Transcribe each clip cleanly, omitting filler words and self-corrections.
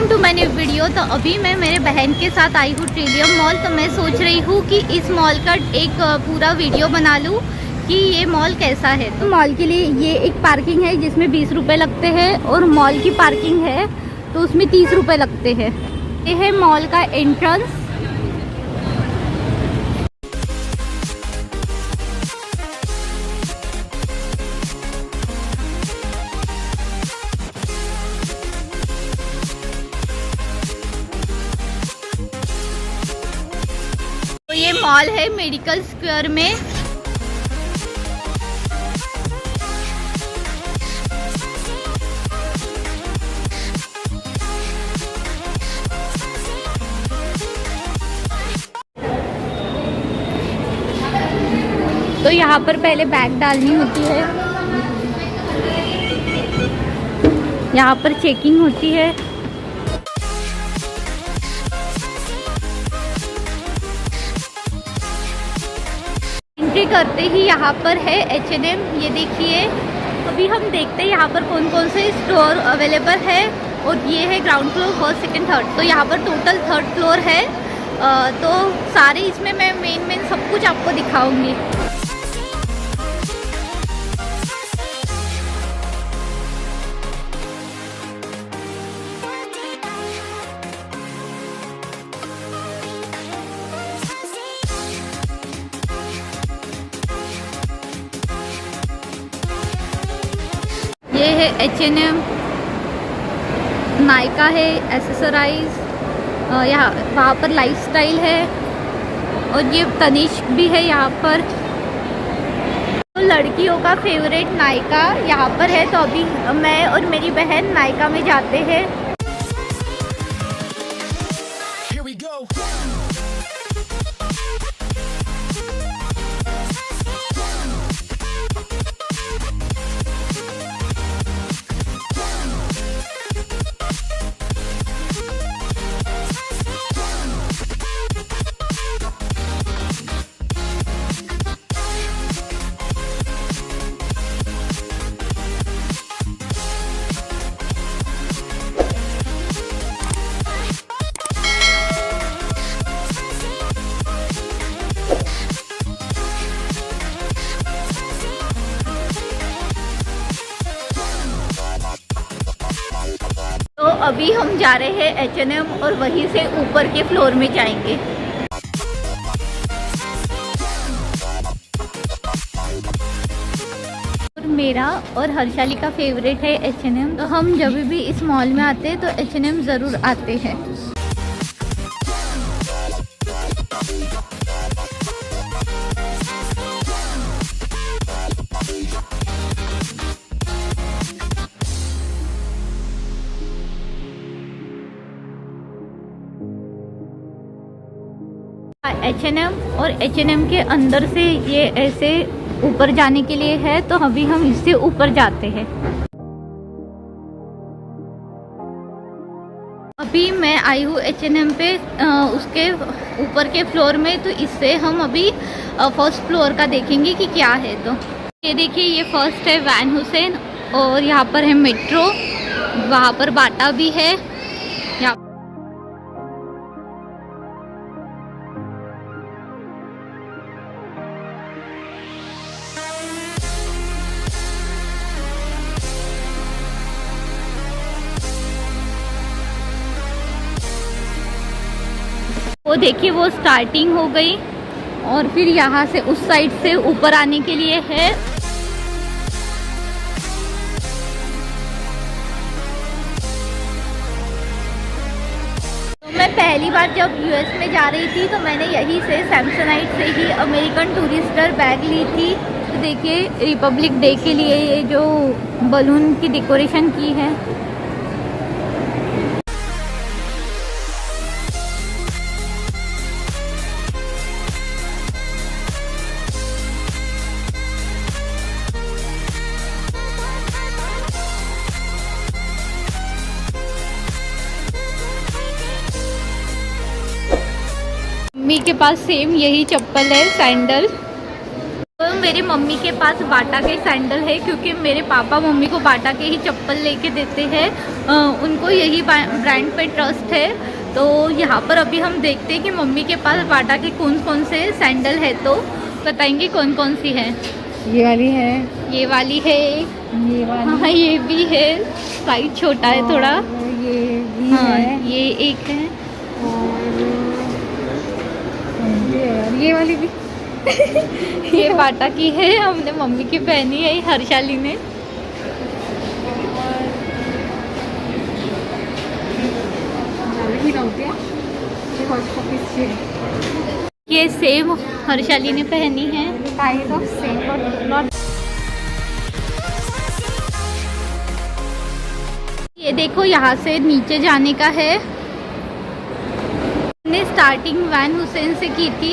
Welcome to my new video. तो अभी मैं मेरे बहन के साथ आई हूँ ट्रिलियम मॉल। तो मैं सोच रही हूँ कि इस मॉल का एक पूरा वीडियो बना लूँ कि ये मॉल कैसा है। तो मॉल के लिए ये एक पार्किंग है जिसमें 20 रुपये लगते हैं और मॉल की पार्किंग है तो उसमें 30 रुपये लगते हैं। ये है मॉल का एंट्रेंस। तो ये मॉल है मेडिकल स्क्वायर में। तो यहाँ पर पहले बैग डालनी होती है, यहाँ पर चेकिंग होती है। एंट्री करते ही यहाँ पर है H&M। ये देखिए, अभी हम देखते हैं यहाँ पर कौन कौन से स्टोर अवेलेबल है। और ये है ground floor, first, second, third. तो यहाँ पर टोटल 3rd फ्लोर है। तो सारे इसमें मैं मेन सब कुछ आपको दिखाऊंगी। ये है H&M, नायका है, एसेसराइज, यहाँ वहाँ पर लाइफस्टाइल है और ये तनिष्क भी है यहाँ पर। तो लड़कियों का फेवरेट नायका यहाँ पर है। तो अभी मैं और मेरी बहन नायका में जाते हैं। तो अभी हम जा रहे हैं H&M और वहीं से ऊपर के फ्लोर में जाएंगे। और मेरा और हर्षाली का फेवरेट है H&M। तो हम जब भी इस मॉल में आते हैं तो H&M ज़रूर आते हैं। H&M और H&M के अंदर से ये ऐसे ऊपर जाने के लिए है। तो अभी हम इससे ऊपर जाते हैं। अभी मैं आई हूँ H&M पे उसके ऊपर के फ्लोर में। तो इससे हम अभी फर्स्ट फ्लोर का देखेंगे कि क्या है। तो ये देखिए, ये फर्स्ट है वैन हुसैन और यहाँ पर है मेट्रो, वहाँ पर बाटा भी है। यहाँ वो देखिए, वो स्टार्टिंग हो गई और फिर यहाँ से उस साइड से ऊपर आने के लिए है। तो मैं पहली बार जब US में जा रही थी तो मैंने यहीं से सैमसोनाइट से ही अमेरिकन टूरिस्टर बैग ली थी। तो देखिए, रिपब्लिक डे के लिए ये जो बलून की डेकोरेशन की है। मम्मी के पास सेम यही चप्पल है, सैंडल। तो मेरी मम्मी के पास बाटा के सैंडल है, क्योंकि मेरे पापा मम्मी को बाटा के ही चप्पल लेके देते हैं। उनको यही ब्रांड पे ट्रस्ट है। तो यहाँ पर अभी हम देखते हैं कि मम्मी के पास बाटा के कौन कौन से सैंडल है, तो बताएंगे कौन कौन सी है। ये वाली है, ये वाली है, ये वाली, हाँ ये भी है, साइज छोटा है थोड़ा, ये भी हाँ है, ये एक है, और ये वाली भी ये बाटा की है, हमने मम्मी की पहनी है हर्षाली ने। ये सेम हर्षाली ने पहनी है, kind of same but not. ये देखो यहाँ से नीचे जाने का है। मैंने स्टार्टिंग वैन हुसैन से की थी,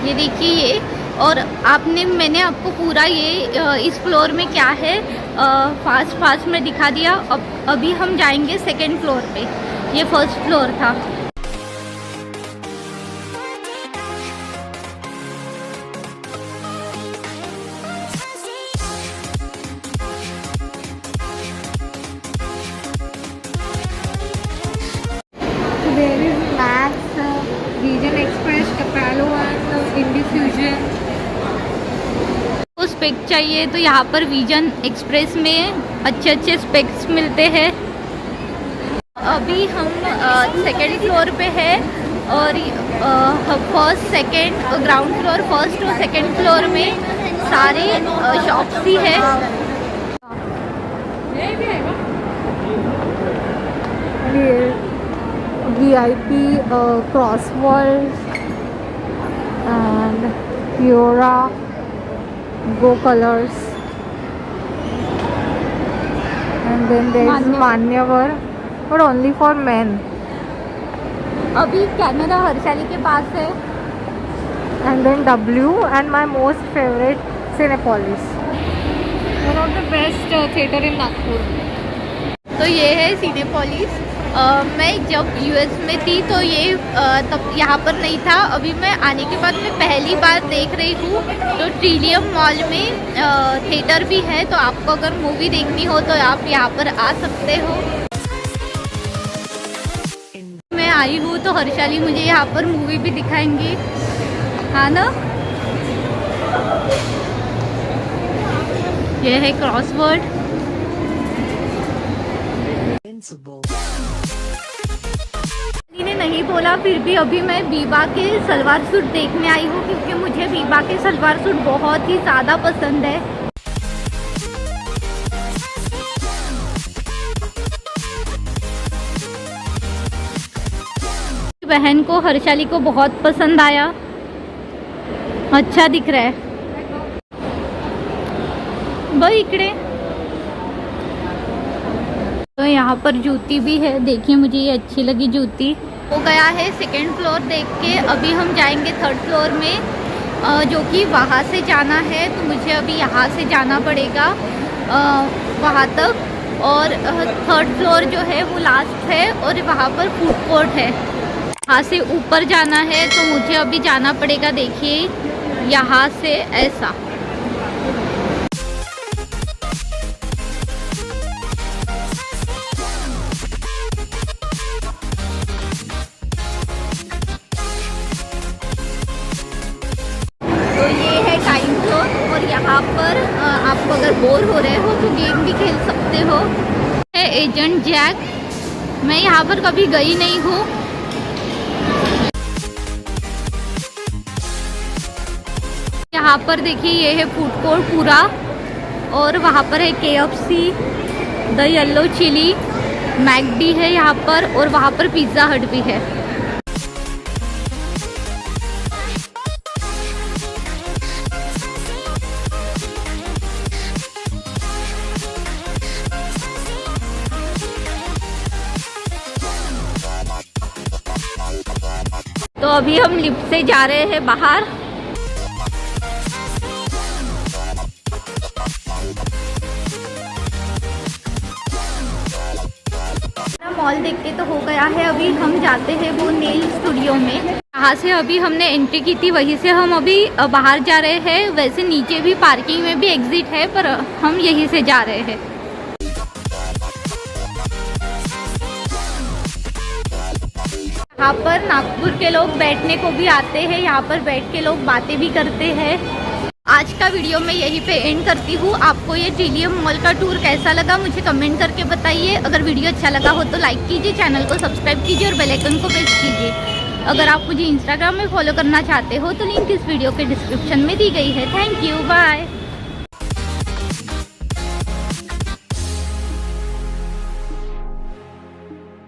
ये देखिए ये। और मैंने आपको पूरा ये इस फ्लोर में क्या है फास्ट में दिखा दिया। अभी हम जाएंगे सेकंड फ्लोर पे, ये फर्स्ट फ्लोर था। There is Max, Vision Express, Capello and Indiffusion। तो स्पेक चाहिए तो यहाँ पर विजन एक्सप्रेस में अच्छे स्पेक्स मिलते हैं। अभी हम सेकंड फ्लोर पे है, और first second ground floor, first और सेकंड फ्लोर में सारे शॉप्स ही है। VIP, Crossworld and Fiora, Go Colors, and then there is Manyavar, but only for men। अभी कैमरा हर्षाली के पास है। And then W and my most favorite Cinepolis, one of the best theater in Nagpur। तो ये है Cinepolis. मैं जब US में थी तो ये तब यहाँ पर नहीं था। अभी मैं आने के बाद मैं पहली बार देख रही हूँ। तो ट्रिलियम मॉल में थिएटर भी है, तो आपको अगर मूवी देखनी हो तो आप यहाँ पर आ सकते हो। मैं आई हूँ तो हर्षाली मुझे यहाँ पर मूवी भी दिखाएंगी, हाँ ना। ये है क्रॉसवर्ड। ने नहीं बोला, फिर भी अभी मैं बीबा के सलवार सूट देखने आई हूँ, क्योंकि मुझे बीबा के सलवार सूट बहुत ही ज़्यादा पसंद है। बहन को, हर्षाली को बहुत पसंद आया, अच्छा दिख रहा है। भाई इकड़े तो यहाँ पर जूती भी है, देखिए मुझे ये अच्छी लगी जूती। हो गया है सेकंड फ्लोर देख के। अभी हम जाएंगे थर्ड फ्लोर में, जो कि वहाँ से जाना है। तो मुझे अभी यहाँ से जाना पड़ेगा वहाँ तक। और थर्ड फ्लोर जो है वो लास्ट है, और वहाँ पर फूड कोर्ट है। यहाँ से ऊपर जाना है, तो मुझे अभी जाना पड़ेगा, देखिए यहाँ से ऐसा। और यहाँ पर आप अगर बोर हो रहे हो तो गेम भी खेल सकते हो। है एजेंट जैक, मैं यहाँ पर कभी गई नहीं हूँ। यहाँ पर देखिए ये है फूड कोर्ट पूरा, और वहाँ पर है KFC, the Yellow Chilli, McD है यहाँ पर, और वहाँ पर पिज़्ज़ा हट भी है। तो अभी हम लिफ्ट से जा रहे हैं बाहर। मॉल देख के तो हो गया है। अभी हम जाते हैं वो नेल स्टूडियो में। जहाँ से अभी हमने एंट्री की थी वहीं से हम अभी बाहर जा रहे हैं। वैसे नीचे भी पार्किंग में भी एग्जिट है, पर हम यहीं से जा रहे हैं। यहाँ पर नागपुर के लोग बैठने को भी आते हैं। यहाँ पर बैठ के लोग बातें भी करते हैं। आज का वीडियो मैं यहीं पे एंड करती हूँ। आपको ये ट्रिलियम मॉल का टूर कैसा लगा मुझे कमेंट करके बताइए। अगर वीडियो अच्छा लगा हो तो लाइक कीजिए, चैनल को सब्सक्राइब कीजिए और बेल आइकन को प्रेस कीजिए। अगर आप मुझे इंस्टाग्राम में फॉलो करना चाहते हो तो लिंक इस वीडियो के डिस्क्रिप्शन में दी गई है। Thank you, bye.